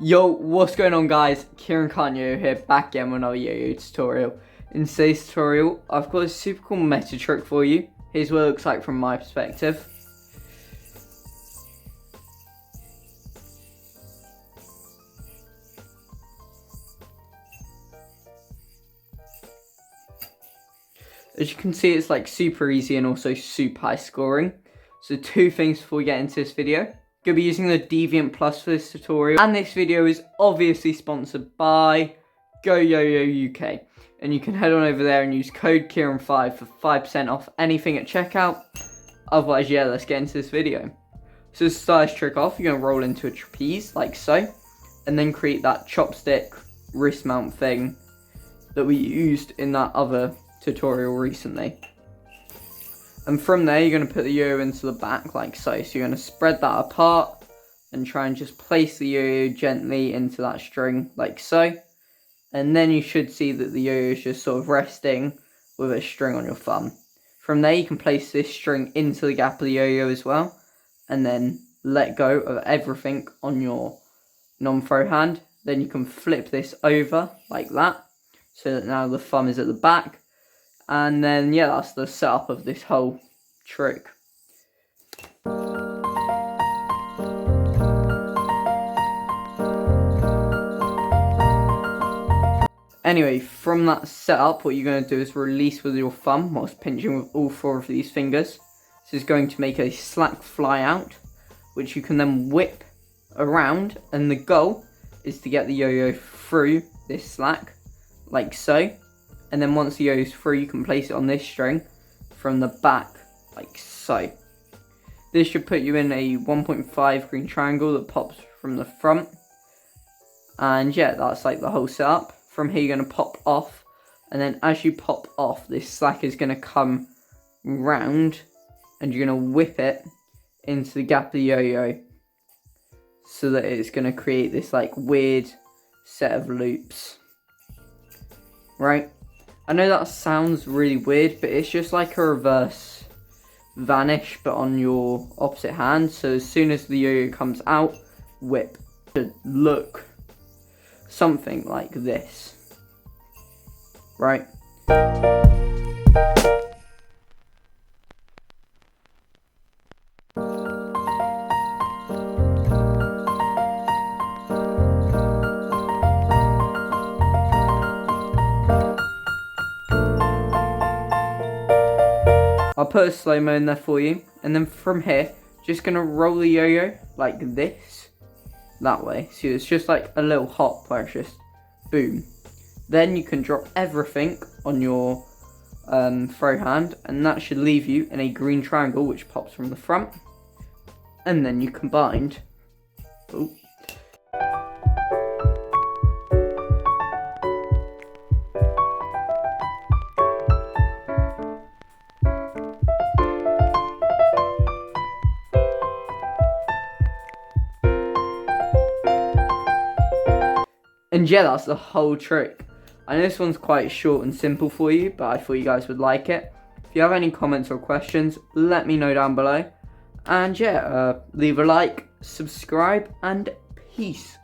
Yo, what's going on guys? Kieran Kanyo here, back again with another yo-yo tutorial. In today's tutorial, I've got a super cool meta trick for you. Here's what it looks like from my perspective. As you can see, it's like super easy and also super high scoring. So two things before we get into this video. Going to be using the Deviant Plus for this tutorial, and this video is obviously sponsored by yoyo UK, and you can head on over there and use code Kieran5 for 5% off anything at checkout. Otherwise, yeah, let's get into this video. So to start this trick off, you're going to roll into a trapeze like so, and then create that chopstick wrist mount thing that we used in that other tutorial recently. And from there, you're going to put the yo-yo into the back like so. So you're going to spread that apart and try and just place the yo-yo gently into that string like so. And then you should see that the yo-yo is just sort of resting with a string on your thumb. From there, you can place this string into the gap of the yo-yo as well. And then let go of everything on your non-throw hand. Then you can flip this over like that, so that now the thumb is at the back. And then, yeah, that's the setup of this whole trick. Anyway, from that setup, what you're going to do is release with your thumb whilst pinching with all four of these fingers. This is going to make a slack fly out, which you can then whip around. And the goal is to get the yo-yo through this slack, like so. And then once the yo-yo is through, you can place it on this string from the back, like so. This should put you in a 1.5 green triangle that pops from the front. And yeah, that's like the whole setup. From here, you're going to pop off. And then as you pop off, this slack is going to come round. And you're going to whip it into the gap of the yo-yo, so that it's going to create this like weird set of loops. Right? I know that sounds really weird, but it's just like a reverse vanish, but on your opposite hand. So as soon as the yo-yo comes out, whip. To look something like this. Right? I'll put a slow-mo in there for you, and then from here, just going to roll the yo-yo like this, that way. So it's just like a little hop where it's just boom. Then you can drop everything on your throw hand, and that should leave you in a green triangle which pops from the front. And then you combined. Oh. And yeah, that's the whole trick. I know this one's quite short and simple for you, but I thought you guys would like it. If you have any comments or questions, let me know down below. And yeah, leave a like, subscribe, and peace.